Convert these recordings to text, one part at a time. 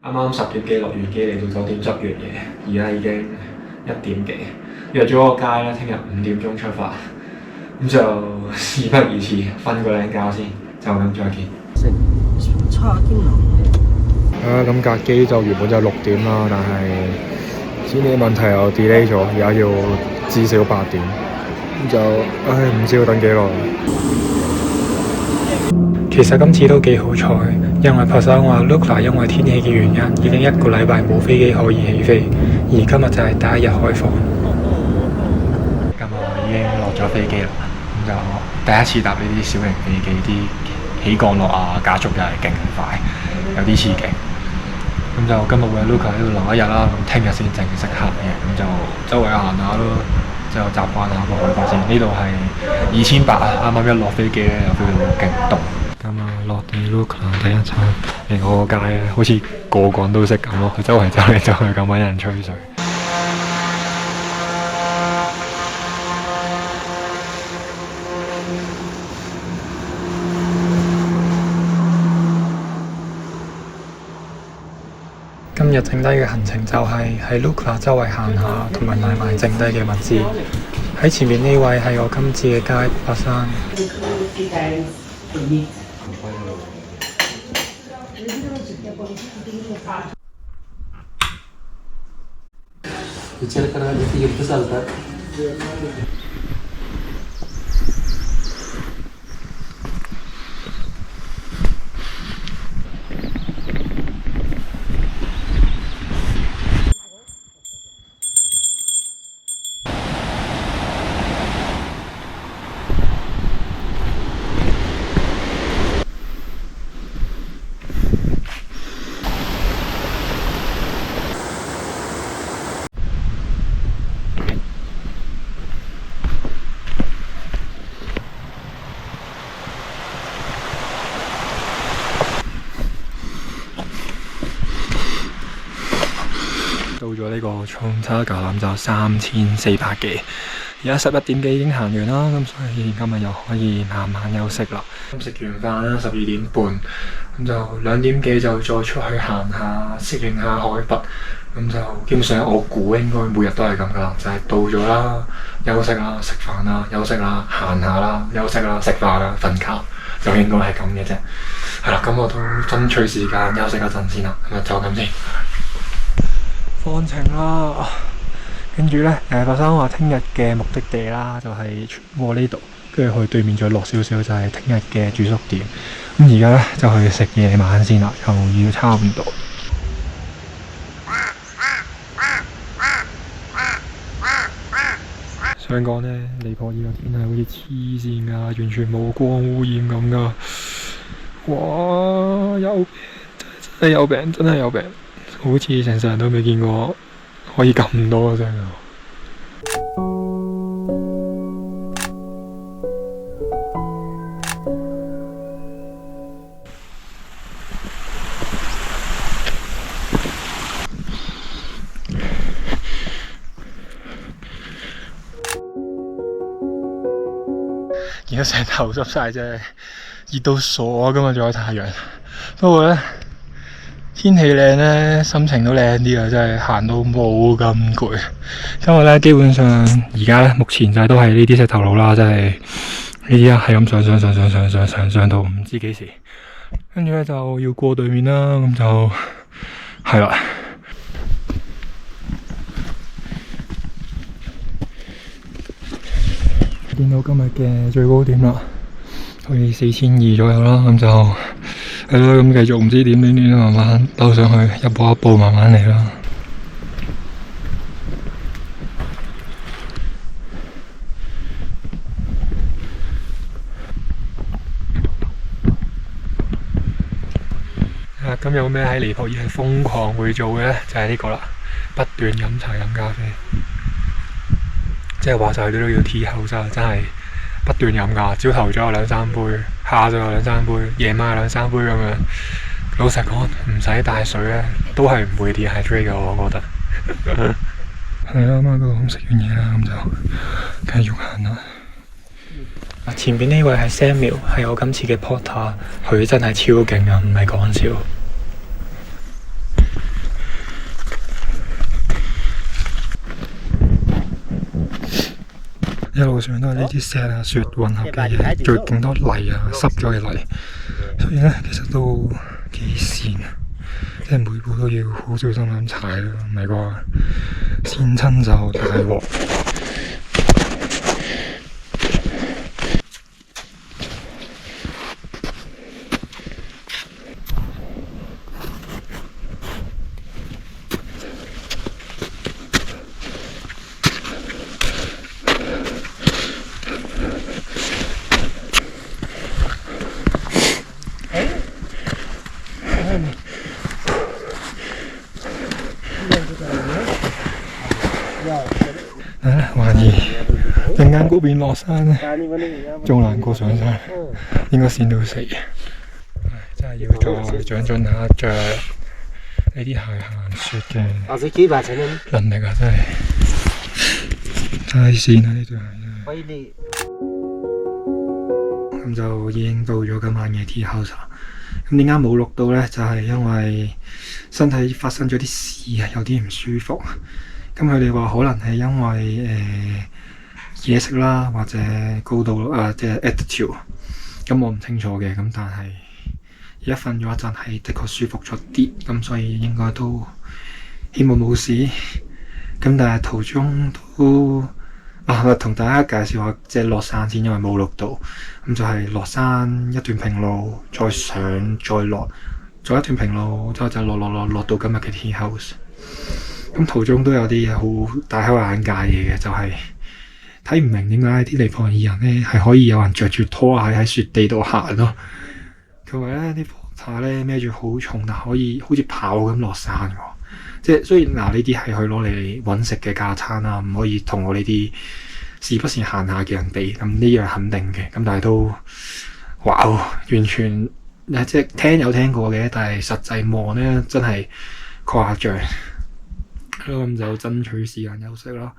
啱啱10點幾落完機嚟到酒店執完嘢，而家已經1點幾，約咗個街咧，聽日5點鐘出發，咁就事不宜遲，瞓個靚覺先，就咁再見。差啲啦。咁架機就原本就6點啦，但係先啲問題又 delay 咗，而家要至少8點，咁就唔知要等幾耐。其實今次都幾好彩，因為拍手話 Lukla 因為天氣嘅原因，已經1個禮拜冇飛機可以起飛，而今日就係第一日開放。今日我已經落咗飛機啦，咁就第一次搭呢啲小型飛機，啲起降落啊、加速又係勁快，有啲刺激。咁就今日會喺 Lukla 呢度留一日啦，咁聽日先正式行嘅，咁就周圍行下咯，就習慣下個海拔先。呢度係2800啊，啱啱一落飛機咧，有 feel 到勁凍。咁啊，落地 Lukla 第一餐，嚟我個街咧，好似個個人都識咁咯，佢周圍走嚟走去咁揾人吹水。今日剩低嘅行程就係喺 Lukla 周圍行下，同埋買埋剩低嘅物資。喺前面呢位係我今次嘅街白山。到咗呢個重叉橄欖就3400幾，而家11點幾已經行完啦，咁所以今日又可以慢慢休息啦。咁食完飯啦，12點半，咁就2點幾就再出去行下，適應下海拔。咁就基本上我估應該每日都係咁噶啦，就係到咗啦，休息啦，食飯啦，休息啦，行下啦，休息啦，食飯啦，瞓覺，就應該係咁嘅啫。係啦，咁我都爭取時間休息一陣先啦，咁就咁先。放晴啦，跟住咧，白生話聽日嘅目的地啦，就係過呢度，跟住去對面再落少少就係聽日嘅住宿點。咁而家咧就去食夜晚先啦，又要差唔多。想講咧，尼泊爾個天係好似黐線噶，完全冇光污染咁噶。哇！有病，真係有病，真係有病。好似成世人都未見過可以咁多嘅聲啊！而家成頭濕晒啫，熱到傻啊！今日仲有太陽，不過咧〜天氣靚咧，心情都靚啲啊！真係行到冇咁攰。因為咧，基本上而家咧，目前就係都係呢啲石頭路啦，真係呢啲啊，係咁上到唔知幾時。跟住咧就要過對面啦，咁就係啦。見到今日嘅最高點啦，好似4200左右啦，咁就係咯，咁繼續唔知點慢慢兜上去，一步一步慢慢嚟啦。咁有咩喺尼泊爾係瘋狂會做嘅咧？就係呢個啦，不斷飲茶飲咖啡，即係話晒你都要 T 口真係不斷飲㗎，朝頭早有2-3杯，下晝有2-3杯，夜晚有2-3杯咁樣。老實講，唔使帶水咧，都係唔會 dehydrate 嘅，我覺得。係啦，啱啱咁食完嘢啦，咁就繼續行啦。前邊呢位係 Samuel， 係我今次嘅 porter， 佢真係超勁啊，唔係講笑。一路上都係呢啲石啊、雪混合嘅嘢，最勁多泥啊、濕咗嘅泥，所以咧其實都幾跣，即係每步都要好小心咁踩咯，唔係個跣親就大鑊。懷疑陣間嗰邊落山咧，仲難過上山，應該跣到死。真係要再長進下着呢啲鞋行雪嘅能力啊！真係太跣啦呢對鞋。咁就已經到咗今晚嘅 tea house 啦。咁點解冇錄到呢？就係因為身體發生咗啲事啊，有啲唔舒服。咁佢哋話可能係因為嘢食啦，或者高度即係 altitude。咁我唔清楚嘅，咁但係而家瞓咗一陣係的確舒服咗啲，咁所以應該都希望冇事。咁但係途中都同大家介紹下即係落山先，因為冇錄到。咁就係落山一段平路，再上再落，再一段平路，之後就落到今日嘅 tea house。咁途中都有啲嘢好大開眼界嘅，就係睇唔明點解啲尼泊爾人咧係可以有人着住拖鞋喺雪地度行咯。同埋咧啲婆太咧孭住好重，但可以好似跑咁落山喎。即係雖然呢啲係佢攞嚟揾食嘅架撐啦，唔可以同我呢啲時不時行下嘅人比。咁呢樣肯定嘅，咁但係都哇，完全即係聽有聽過嘅，但係實際望咧真係誇張。咁就爭取時間休息啦。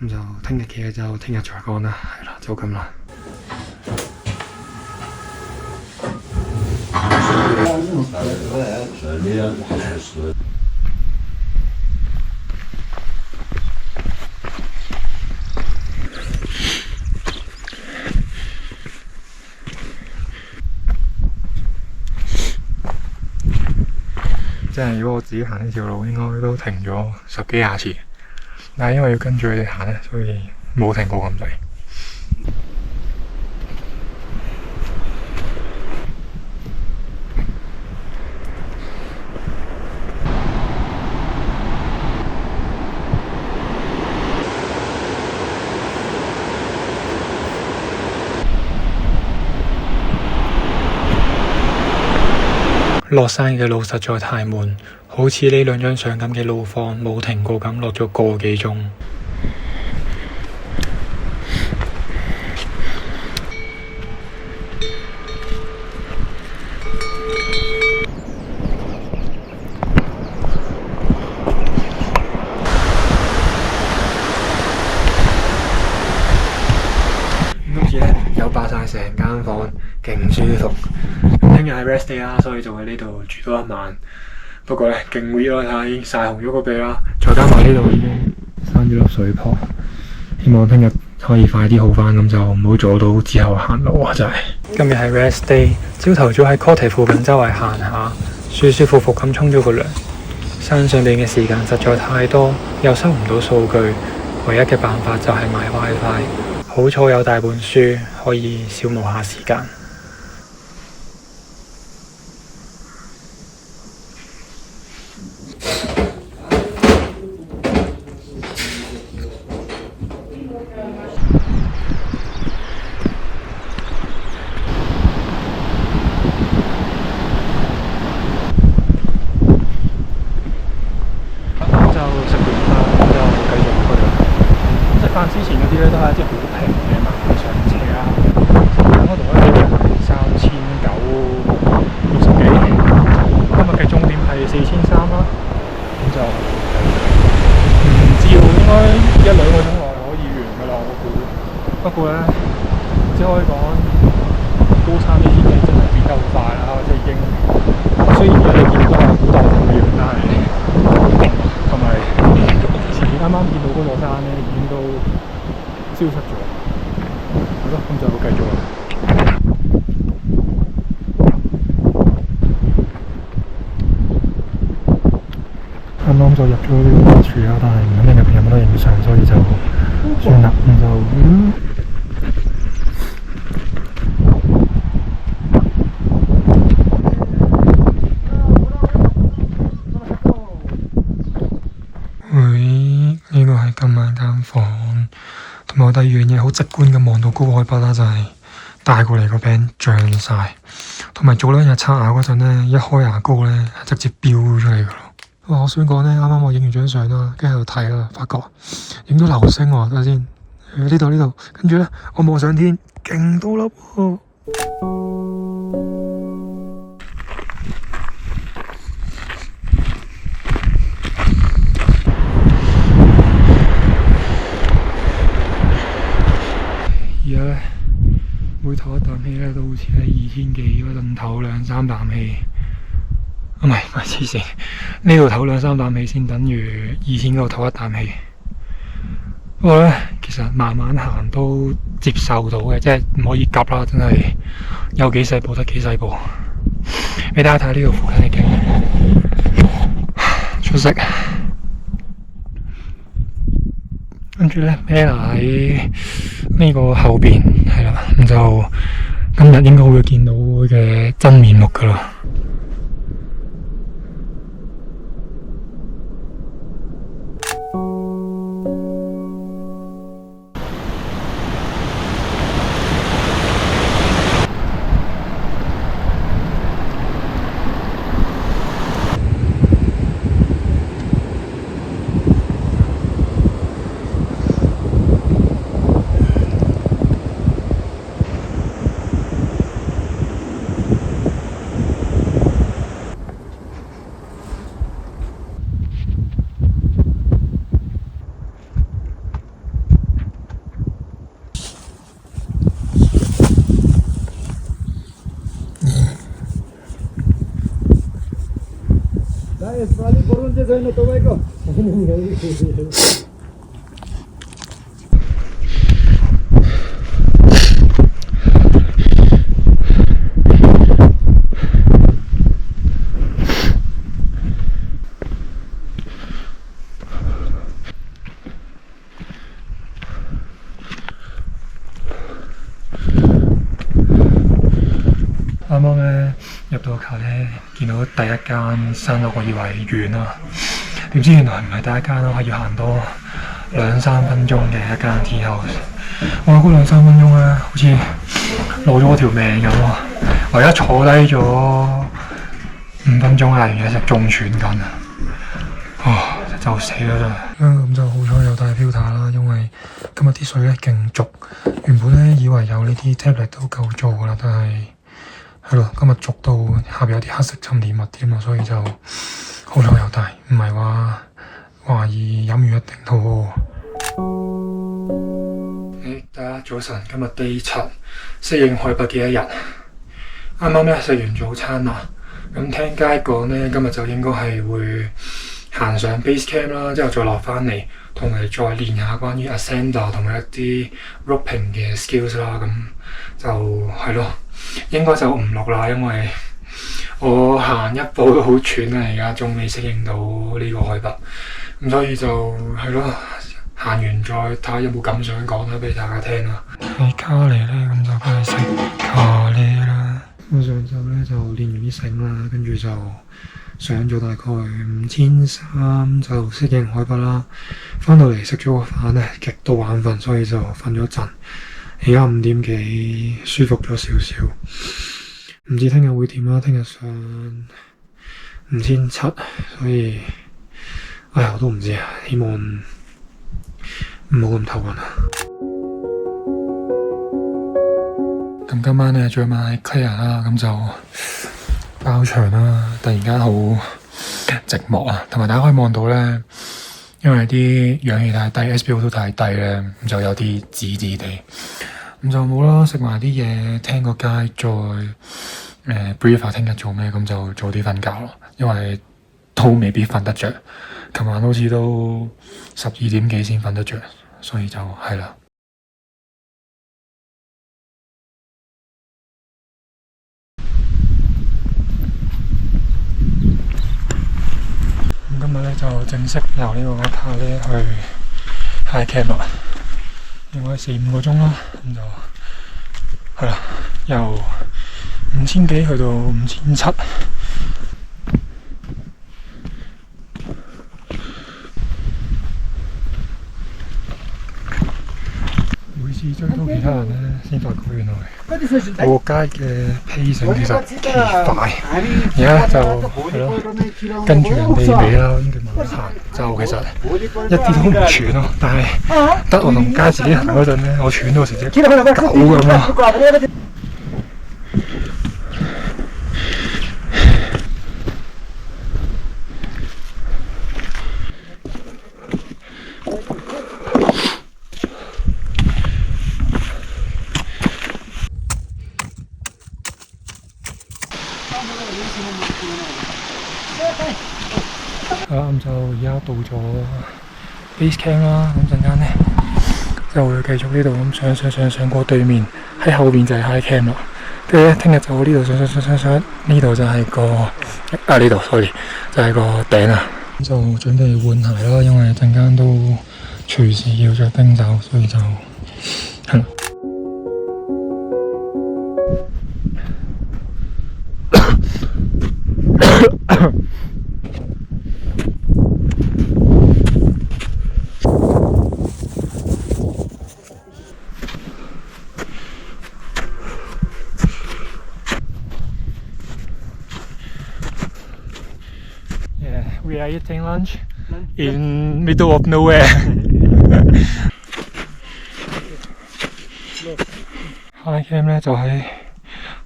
咁就聽日嘅嘢就聽日再講啦。係啦，就咁啦。即係如果我自己行呢條路，應該都停咗10幾廿次，但係因為要跟住佢哋行咧，所以冇停過咁滯。落山嘅路實在太悶，好似呢兩張相咁嘅路況，冇停過咁落咗個幾鐘。今次咧有霸晒成間房，勁舒服。聽日係 rest day 啦，所以就喺呢度住多一晚。不過咧勁 熱啦，已經曬紅咗個鼻啦，再加埋呢度已經生咗粒水泡。希望聽日可以快啲好翻，咁就唔好阻到之後行路啊！真係。今日係 rest day， 朝頭早喺 Kotte 附近周圍行下，舒舒服服咁沖咗個涼。山上邊嘅時間實在太多，又收唔到數據，唯一嘅辦法就係買 WiFi。好彩有大本書可以消磨下時間。之前嗰啲咧都係一啲好平嘅慢上車啦，嗰度咧3960幾，今日嘅終點係4300啦，咁就唔知應該1-2個鐘內可以完噶啦，我估。不過咧，只可以講高山呢啲嘢真係變得好快啦，即係已經雖然而家你見到係好大風嘅樣，但係同埋前面啱啱見到嗰座山咧已經都消失咗。啱就入咗呢個花廚啦，但係唔肯定入邊有冇得影相，所以就算啦，咁就呢個係今晚間房，同埋我第二樣嘢好直觀咁望到高海拔啦，就係帶過嚟個餅脹晒，同埋早兩日刷牙嗰陣咧，一開牙膏咧係直接飆出嚟噶咯。哇！我想講咧，啱啱我影完張相啦，跟住喺度睇啦，發覺影到流星喎，睇下先。呢度，跟住咧我望上天，勁多粒喎。而家咧每唞一啖氣咧，都好似係2000幾嗰陣唞2-3啖氣。唔係黐線，呢度唞2-3啖氣先等於2000嗰度唞一啖氣。不過咧，其實慢慢行都接受到嘅，即係唔可以急啦，真係有幾細步得幾細步。俾大家睇呢度附近嘅景，出色。跟住咧 Bella 喺呢個後邊係啦，咁就今日應該會見到佢嘅真面目噶啦。啱啱咧入到球咧，見到第一間山屋，我以為遠啦，點知原來唔係第一間咯，係要行多2-3分鐘嘅一間 tea house。我嗰2-3分鐘咧，好似攞咗我條命咁喎！我而家坐低咗5分鐘，嗌完嘢食仲喘緊啊！就死啦真係。咁就好彩有帶 filter 啦，因為今日啲水咧勁濁。原本咧以為有呢啲 tablet 都夠做噶啦，但係係咯，今日濁到下邊有啲黑色沉澱物添啊，所以就好彩有帶，唔係話懷疑飲完一定肚餓。大家早晨，今日 day 7，適應海拔嘅一日。啱啱咧食完早餐啦，咁聽街講咧，今日就應該係會行上 base camp 啦，之後再落翻嚟，同埋再練下關於 ascender 同埋一啲 roping 嘅 skills 啦。咁就係咯，應該就唔錄啦，因為我行一步都好喘啊，而家仲未適應到呢個海拔，咁所以就係咯，行完再睇下有冇感想講啦，俾大家聽啦。喺卡嚟咧，咁就梗係食咖喱啦。我上晝咧就練完啲繩啦，跟住就上咗大概5300就適應海拔啦。翻到嚟食咗個飯咧，極度眼瞓，所以就瞓咗陣。而家5點幾，舒服咗少少。唔知聽日會點啦？聽日上5700，所以哎呀我都唔知啊。希望唔好咁頭暈啊！咁今晚咧最晚係 clear 啦，咁就包場啦。突然間好寂寞啊，同埋大家可以望到咧，因為啲氧氣太低 ，SPO 都太低咧，咁就有啲紫紫地。咁就冇啦，食埋啲嘢，聽個街，再brief 下聽日做咩，咁就早啲瞓覺咯。因為都未必瞓得着，琴晚好似都12點幾先瞓得着，所以就係啦。咁今今日咧就正式由呢個安塔咧去 high camp 啦，應該4-5個鐘啦，咁就係啦，由5000幾去到5700。每次追到其他人咧，先發覺原來我街嘅 pace 其實幾快，而家就係咯，跟住人哋尾啦，跟住慢慢行，就其實一啲都唔喘咯。但係得我同街自己行嗰陣咧，我喘到成隻狗咁咯。咁就而家到咗 base camp 啦，咁陣間咧就會繼續呢度咁上過對面，喺後邊就係 high camp 啦。跟住咧，聽日就呢度上，呢度就係個呢度 sorry 就係個頂啊。咁就準備換鞋啦，因為陣間都隨時要着冰袖，所以就係。We are eating lunch in middle of nowhere. High camp 咧就喺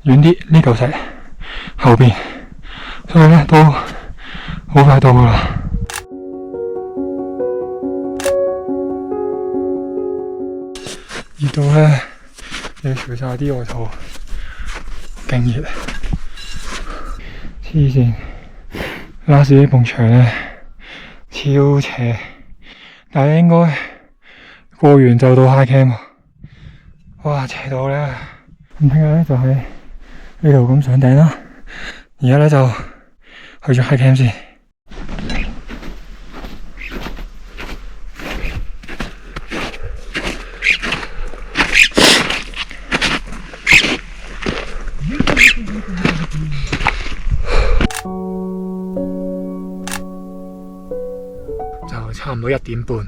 遠啲呢嚿石後邊，所以咧都好快到噶啦。熱到咧要除晒啲外套，勁熱，黐線！拉屎呢埲牆咧超斜，但係應該過完就到 high camp 啊！哇，斜到咧！咁聽日咧就喺呢度咁上頂啦，而家咧就去咗 high camp 先。就差唔多1點半，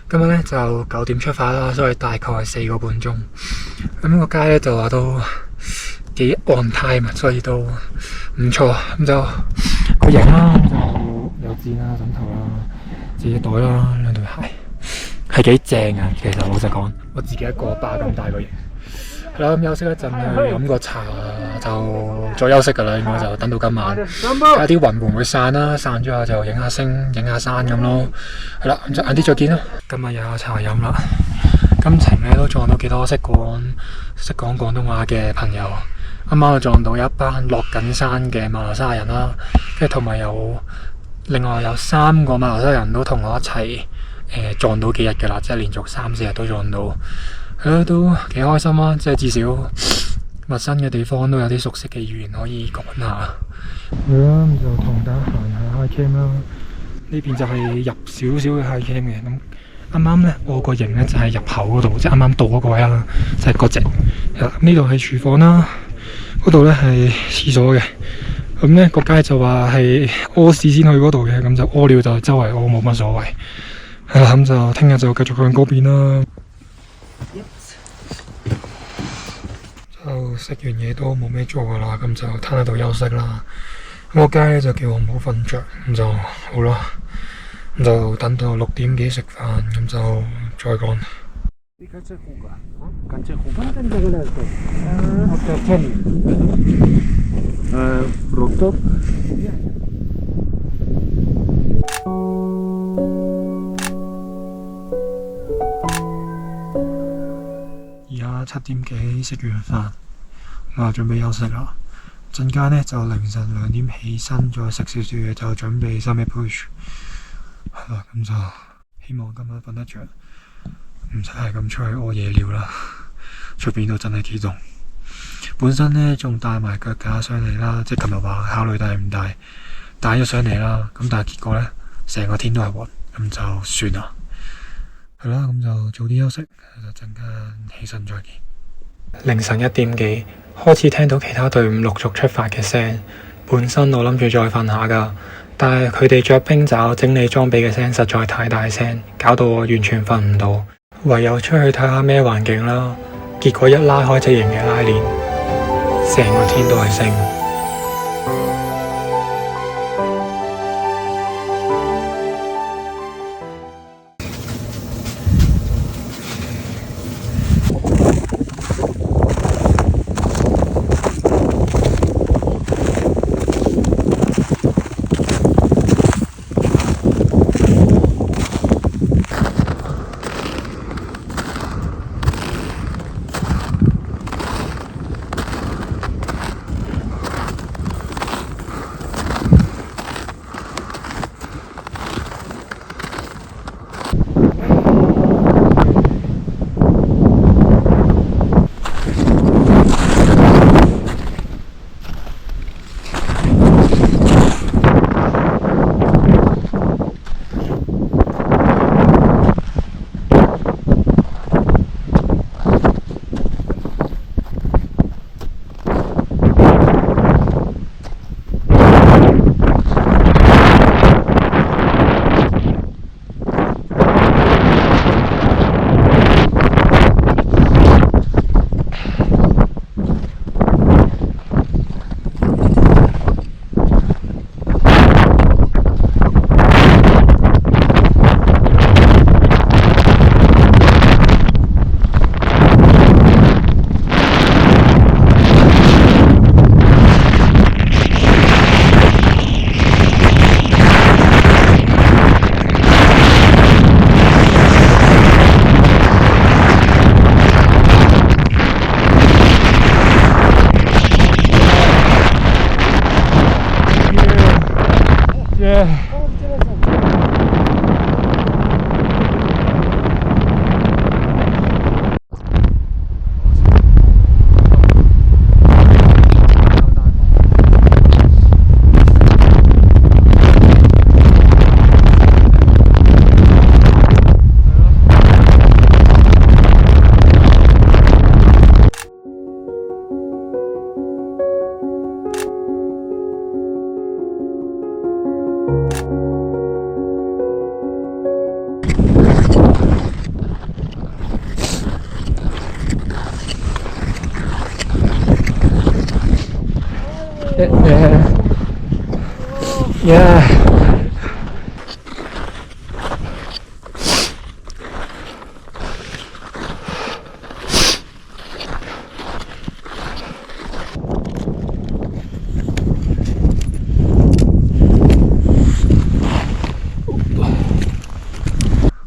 今日咧就9點出發啦，所以大概係4個半鐘。咁個街咧就話都幾 on time 啊，所以都唔錯。咁就個型啦，咁就有氈啦、枕頭啦、自己袋啦、2對鞋，係幾正啊！其實老實講，我自己一個巴咁大個型。係啦，咁休息一陣去飲個茶就再休息㗎啦，應該就等到今晚。睇下啲雲會唔會散啦，散咗後就影下星、影下山咁咯。係啦，咁就晏啲再見啦。今日又有茶飲啦。今程咧都撞到幾多識講廣東話嘅朋友。啱啱就撞到一班落緊山嘅馬來西亞人啦，跟住同埋另外有3個馬來西亞人都同我一齊撞到幾日㗎啦，即係連續3-4日都撞到。都幾開心啊！即係至少陌生嘅地方都有啲熟悉嘅語言可以講下。係啦，咁就同大家行下 high camp 啦。呢邊就係入少少嘅 high camp 嘅。咁啱啱咧，我個營咧就係入口嗰度，即係啱啱到嗰個位啦，就係嗰隻。呢度係廚房啦，嗰度咧係廁所嘅。咁咧個街就話係屙屎先去嗰度嘅，咁就屙尿就周圍屙冇乜所謂。係啦，咁就聽日就繼續向嗰邊啦。就食完嘢都冇咩做噶啦，咁就攤喺度休息啦。咁個街咧就叫我唔好瞓着，咁就好啦。咁就等到6點幾食飯，咁就再講。而家7點幾食完飯，我準備休息啦。陣間咧就凌晨2點起身，再食少少嘢，就準備收尾 push。係啦，咁就希望今晚瞓得着，唔使係咁出去屙夜尿啦。出邊都真係幾凍。本身咧仲帶埋腳架上嚟啦，即係琴日話考慮帶唔帶咗上嚟啦。咁但係結果咧成個天都係雲，咁就算啦。係啦，咁就早啲休息，就陣間起身再見。凌晨1點幾開始聽到其他隊伍陸續出發嘅聲，本身我諗住再瞓下㗎，但係佢哋着冰爪整理裝備嘅聲實在太大聲，搞到我完全瞓唔到，唯有出去睇下咩環境啦。結果一拉開隻型嘅拉鏈，成個天都係星。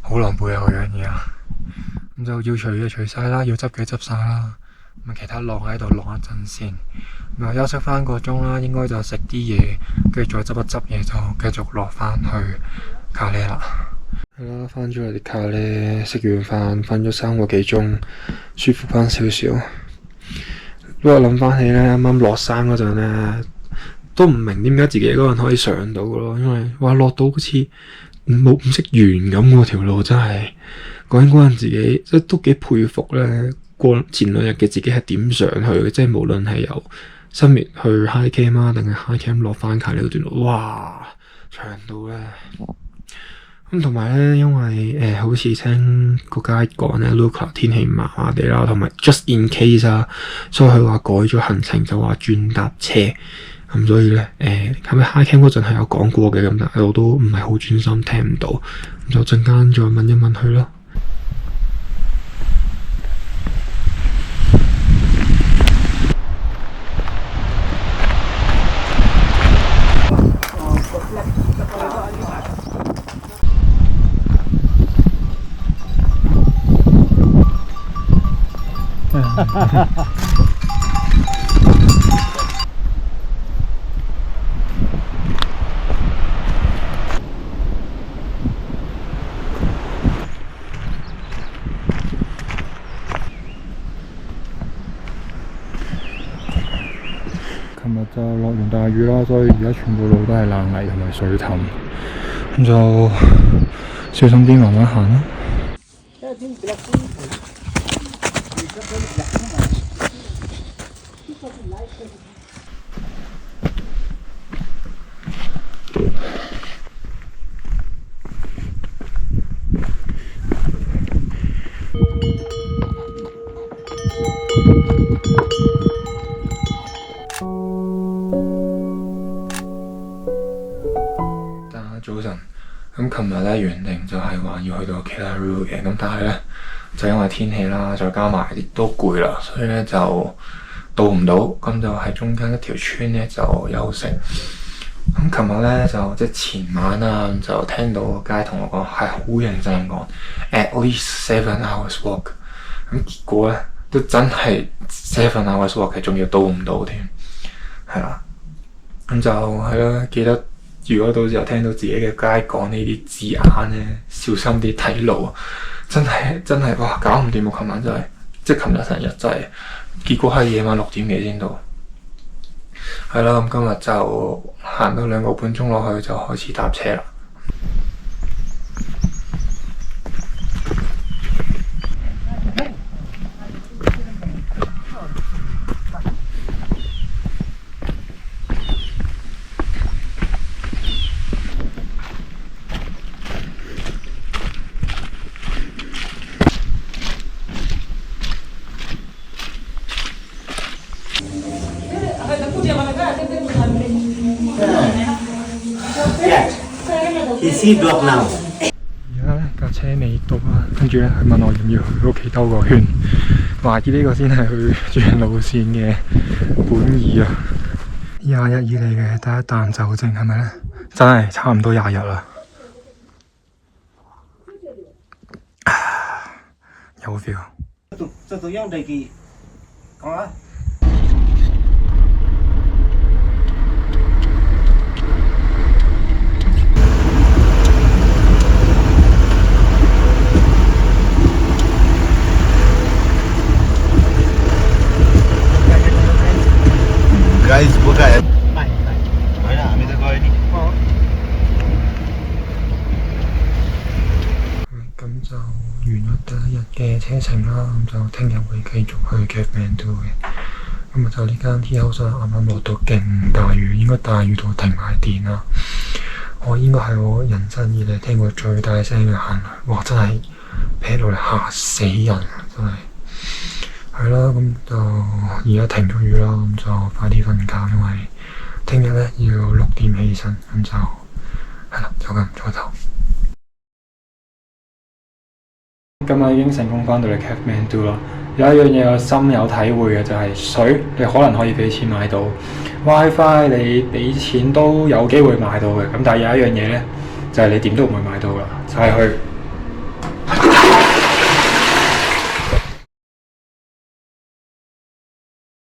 好狼狽啊！個樣而家，咁就要除嘅除晒啦，要執嘅執晒啦。咁其他晾喺度晾一陣先，咁休息翻個鐘啦，應該就食啲嘢，跟住再執一執嘢就繼續落翻去卡呢啦。係啦，翻咗嚟卡呢，食完飯瞓咗3個幾鐘，舒服翻少少。不過諗翻起咧，啱啱落山嗰陣咧，都唔明點解自己一個人可以上到嘅咯，因為話落到好似唔識完咁喎，條路真係講緊嗰陣自己即係都幾佩服咧。過前2日嘅自己係點上去嘅，即係無論係由新滅去 High Camp 啊，定係 High Camp 落翻卡呢段路，哇長到咧。咁同埋咧，因為好似聽個 guide 講咧 Lukla 天氣麻麻地啦，同埋 just in case 啊，所以佢話改咗行程，就話轉搭車。咁所以咧，咁喺 High Camp 嗰陣係有講過嘅，咁但係我都唔係好專心聽唔到，咁就陣間再問一問佢咯。琴日就落完大雨啦，所以而家全部路都係爛泥同埋水氹。咁就小心啲，慢慢行啦。大家早晨，咁琴日咧原定就係話要去到 Killaroo 嘅，咁但係咧就因為天氣啦，再加埋都攰啦，所以咧就到唔到，咁就喺中間一條村咧就休息。咁琴日咧就即係前晚啦，就聽到個街同我講係好認真講 at least 7 hours walk， 咁結果咧都真係 7 hours walk 嘅，仲要到唔到添，係啦，咁就係啦，記得。如果到時候聽到自己嘅街講呢啲字眼咧，小心啲睇路，真係哇搞唔掂喎！琴晚真係，即係琴日成日真係，結果係夜晚6點幾先到。係啦，咁今日就行到2個半鐘落去就開始搭車啦。Easy block now。而家咧架車未到啦，跟住咧佢問我要唔要去屋企兜個圈，懷疑呢個先係佢轉路線嘅本意啊！21日以嚟嘅第一啖酒精係咪咧？真係差唔多20日啦，有 feel。這都用這個講啊。Guys, buka ya. Mana? Ambil kau ini. 咁就完咗第一日嘅車程啦，咁就聽日會繼續去 Kathmandu 嘅。咁啊就呢間 tea house 啱啱落到勁大雨，應該大雨到停埋電啦。應該係我人生以嚟聽過最大聲嘅行雷，哇！真係劈到嚟嚇死人，真係。係啦，咁就而家停咗雨啦，咁就快啲瞓覺，因為聽日咧要6點起身，咁就係啦，就咁早唞。今日已經成功翻到嚟 Kathmandu 啦。有一樣嘢我深有體會嘅就係水，你可能可以俾錢買到 ，WiFi 你俾錢都有機會買到嘅。咁但係有一樣嘢咧，就係你點都唔會買到啦，就係去